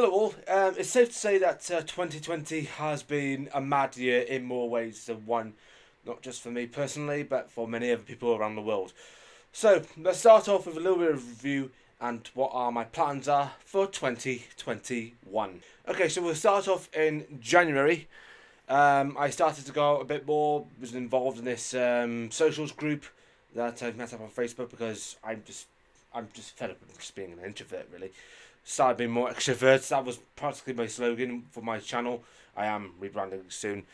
Hello all. It's safe to say that 2020 has been a mad year in more ways than one, not just for me personally, but for many other people around the world. So let's start off with a little bit of review and what are my plans are for 2021. Okay, so we'll start off in January. I started to go out a bit more, was involved in this socials group that I've met up on Facebook because I'm just fed up of just being an introvert really. Started being more extrovert. That was practically my slogan for my channel. I am rebranding soon,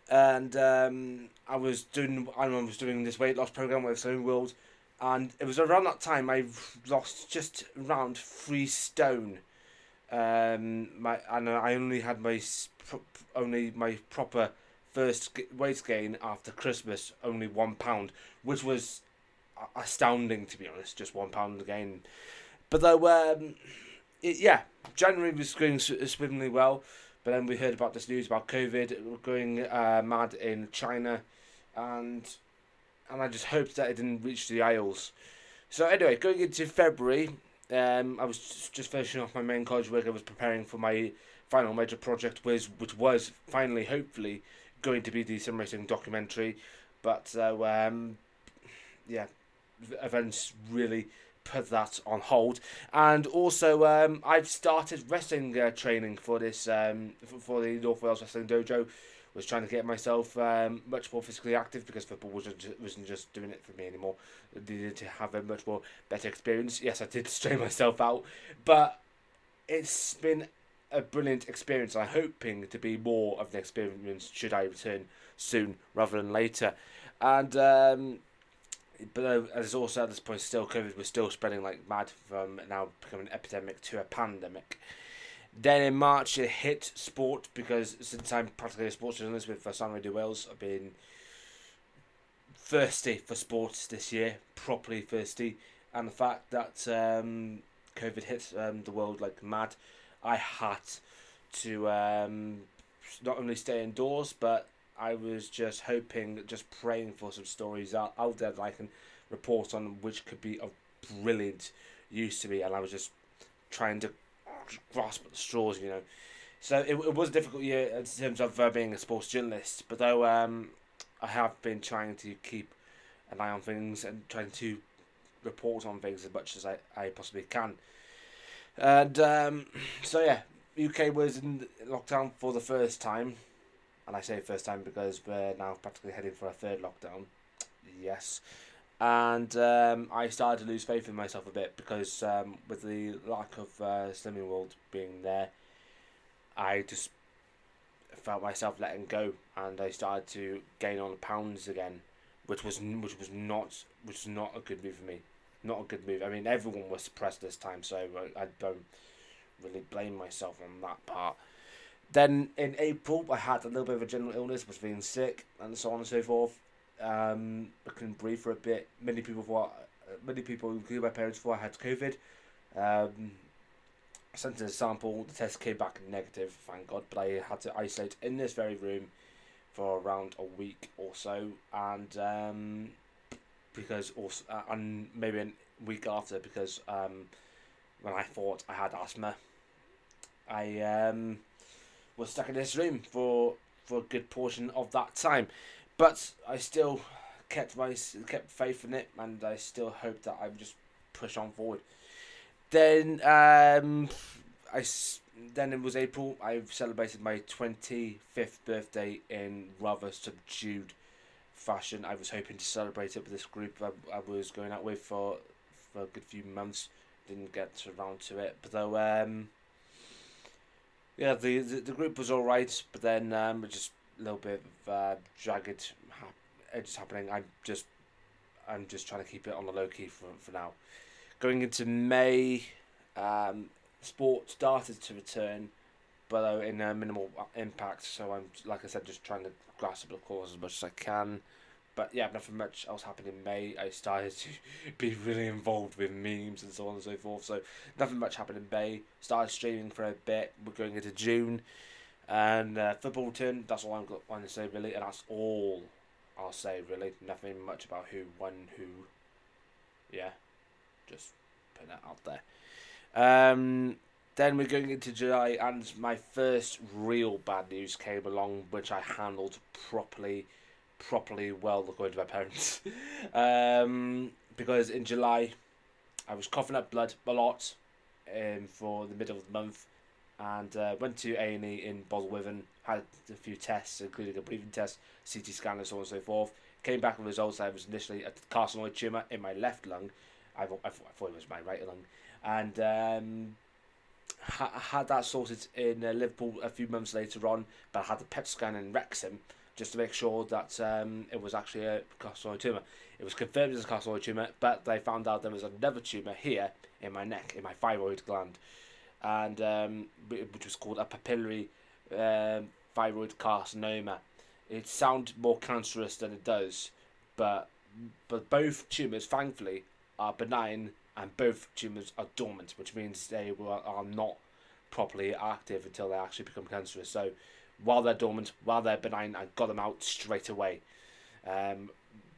and I was doing this weight loss program with Slimming World, and it was around that time I lost just around 3 stone. I only had only my proper first weight gain after Christmas, only 1 pound, which was astounding to be honest. Just 1 pound again, but though yeah, January was going swimmingly well, but then we heard about this news about COVID going mad in China, and I just hoped that it didn't reach the Isles. So anyway, going into February, I was just finishing off my main college work. I was preparing for my final major project, which was finally, hopefully, going to be the sim racing documentary, but yeah, events really put that on hold. And also, I've started wrestling training for this for the North Wales Wrestling Dojo. Was trying to get myself much more physically active because football wasn't just doing it for me anymore. I needed to have a much more better experience. Yes, I did strain myself out, but it's been a brilliant experience. I'm hoping to be more of an experience should I return soon rather than later. And but as also at this point, still COVID was still spreading like mad, from now becoming an epidemic to a pandemic. Then in March it hit sport because since I'm practically a sports journalist with Radio Wales, I've been thirsty for sports this year, properly thirsty, and the fact that COVID hit the world like mad, I had to not only stay indoors, but I was just hoping, just praying for some stories out there that I can report on, which could be of brilliant use to me, and I was just trying to grasp at the straws, you know. So it was a difficult year in terms of being a sports journalist, but though I have been trying to keep an eye on things and trying to report on things as much as I possibly can. And so yeah, UK was in lockdown for the first time, and I say first time because we're now practically heading for a third lockdown. Yes. And I started to lose faith in myself a bit because with the lack of Slimming World being there, I just felt myself letting go, and I started to gain on pounds again, which was not a good move for me. Not a good move. I mean, everyone was suppressed this time, so I don't really blame myself on that part. Then in April, I had a little bit of a general illness, was feeling sick, and so on and so forth. I couldn't breathe for a bit. Many people, including my parents, thought I had COVID. I sent in a sample. The test came back negative, thank God. But I had to isolate in this very room for around a week or so, and because also, and maybe a week after, because when I thought I had asthma, I was stuck in this room for a good portion of that time. But I still kept faith in it, and I still hoped that I would just push on forward. Then then it was April. I celebrated my 25th birthday in rather subdued fashion. I was hoping to celebrate it with this group I was going out with for a good few months. Didn't get around to it, but though yeah, the group was all right, but then just a little bit of jagged edges happening. I'm just trying to keep it on the low key for now. Going into May, sport started to return, but in a minimal impact. So I'm, like I said, just trying to grasp the course as much as I can. But yeah, nothing much else happened in May. I started to be really involved with memes and so on and so forth. So nothing much happened in May. Started streaming for a bit. We're going into June. And football return, that's all I'm going to say really. And that's all I'll say really. Nothing much about who won who. Yeah, just putting that out there. Then we're going into July, and my first real bad news came along, which I handled properly well, according to my parents. Because in July, I was coughing up blood a lot for the middle of the month, and went to A&E in Boswithan, had a few tests, including a breathing test, CT scan, and so on and so forth. Came back with results. I was initially a carcinoid tumour in my left lung. I thought it was my right lung, and had that sorted in Liverpool a few months later on, but I had the PET scan in Wrexham just to make sure that it was actually a carcinoid tumour. It was confirmed as a carcinoid tumour, but they found out there was another tumour here in my neck, in my thyroid gland, and which was called a papillary thyroid carcinoma. It sounds more cancerous than it does, but both tumours, thankfully, are benign, and both tumours are dormant, which means they are not properly active until they actually become cancerous. So while they're dormant, while they're benign, I got them out straight away.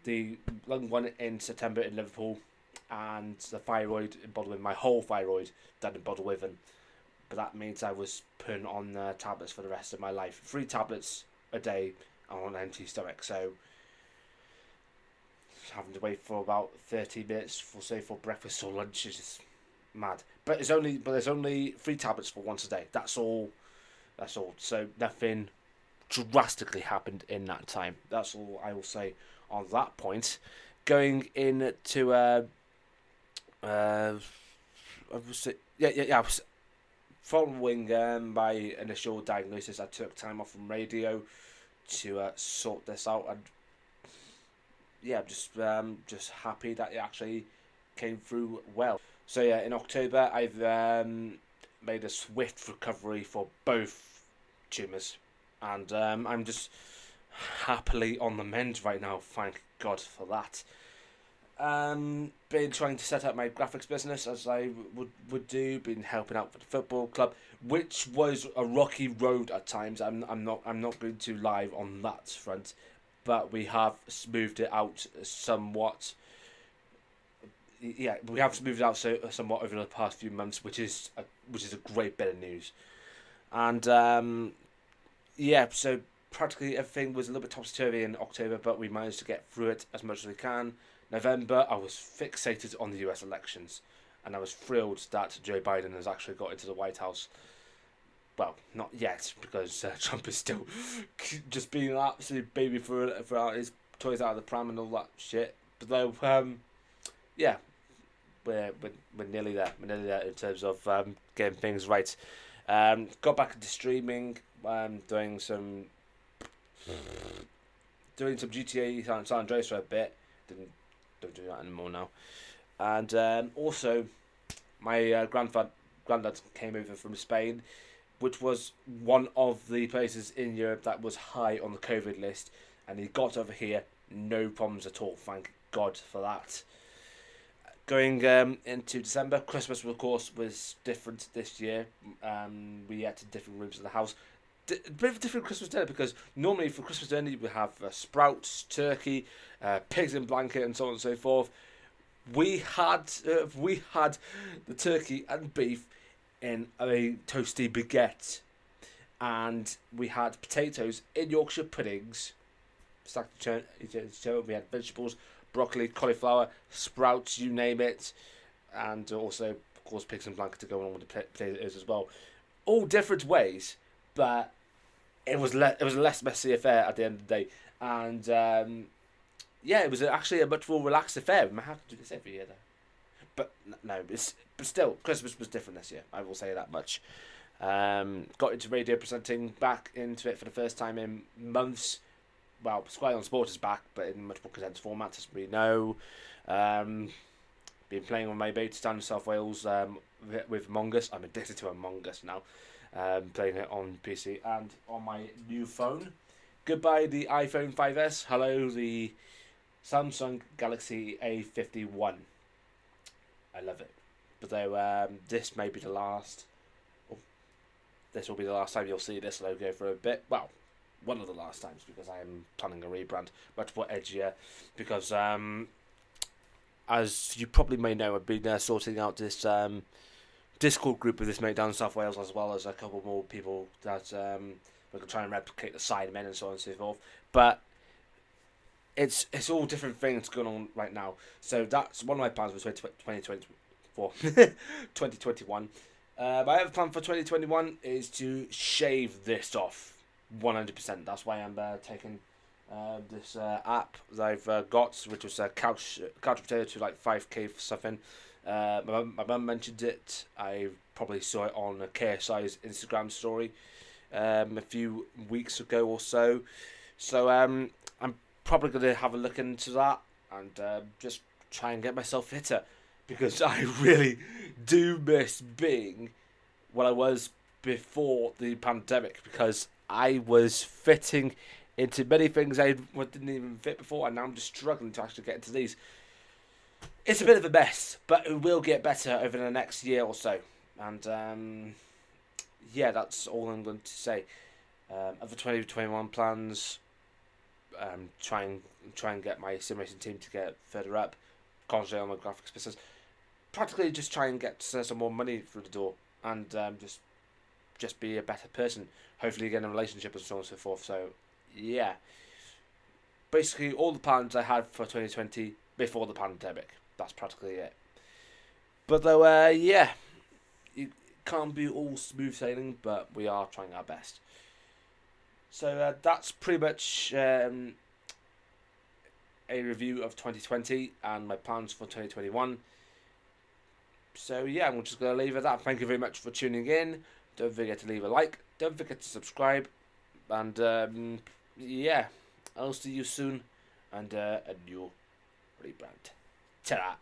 The lung one in September in Liverpool, and the thyroid in Boswithan, my whole thyroid done in Boswithan. But that means I was putting on tablets for the rest of my life. 3 tablets a day on an empty stomach. So having to wait for about 30 minutes for breakfast or lunch is just mad. But there's only 3 tablets for once a day. That's all. So nothing drastically happened in that time. That's all I will say on that point. Going into following my initial diagnosis, I took time off from radio to sort this out, and I'm just happy that it actually came through well. So yeah, in October I've made a swift recovery for both tumours, and I'm just happily on the mend right now. Thank God for that. Been trying to set up my graphics business as I would do. Been helping out for the football club, which was a rocky road at times. I'm not going to lie on that front, but we have smoothed it out somewhat. Yeah, we have smoothed it out somewhat over the past few months, which is a great bit of news. And so practically everything was a little bit topsy-turvy in October, but we managed to get through it as much as we can. November, I was fixated on the US elections, and I was thrilled that Joe Biden has actually got into the White House. Well, not yet, because Trump is still just being an absolute baby for his toys out of the pram and all that shit. But though, we're nearly there. We're nearly there in terms of getting things right. Got back into streaming. Doing some GTA San Andreas for a bit. Don't do that anymore now. And also, my granddad came over from Spain, which was one of the places in Europe that was high on the COVID list, and he got over here, no problems at all. Thank God for that. Going into December, Christmas, of course, was different this year. We had to different rooms of the house. A bit of a different Christmas dinner, because normally for Christmas dinner we have sprouts, turkey, pigs in blanket, and so on and so forth. We had the turkey and beef in a toasty baguette, and we had potatoes in Yorkshire puddings, stacked in we had vegetables, broccoli, cauliflower, sprouts, you name it, and also, of course, pigs in blanket to go on with the potatoes as well. All different ways, but it was a less messy affair at the end of the day, and it was actually a much more relaxed affair. We might have to do this every year though, but no, but still, Christmas was different this year. I will say that much. Got into radio presenting, back into it for the first time in months. Well, Squire on Sport is back, but in a much more condensed format, as we know. Been playing on my beta down in South Wales with Among Us. I'm addicted to Among Us now. Playing it on PC and on my new phone. Goodbye the iPhone 5S. Hello the Samsung Galaxy A51. I love it. But though this may be the last. This will be the last time you'll see this logo for a bit. Well, one of the last times, because I am planning a rebrand, much more edgier. Because as you probably may know, I've been sorting out this Discord group with this mate down in South Wales, as well as a couple more people that we can try and replicate the Sidemen and so on and so forth. But it's all different things going on right now. So that's one of my plans for 2024, 2021. My other plan for 2021 is to shave this off 100%. That's why I'm taking this app that I've got, which was a couch potato to like 5k for something. My mum mentioned it. I probably saw it on KSI's Instagram story a few weeks ago or so. So I'm probably going to have a look into that and just try and get myself fitter, because I really do miss being what I was before the pandemic, because I was fitting into many things I didn't even fit before, and now I'm just struggling to actually get into these. It's a bit of a mess, but it will get better over the next year or so. And yeah, that's all I'm going to say. Other 2021 plans, try and get my simulation team to get further up, concentrate on my graphics business, practically just try and get some more money through the door, and just be a better person. Hopefully get in a relationship and so on and so forth. So yeah, basically all the plans I had for 2020 before the pandemic. That's practically it. But though, yeah, you can't be all smooth sailing, but we are trying our best. So that's pretty much a review of 2020 and my plans for 2021. So yeah, I'm just going to leave it at that. Thank you very much for tuning in. Don't forget to leave a like. Don't forget to subscribe. And yeah, I'll see you soon. And a new rebrand. Ta-da!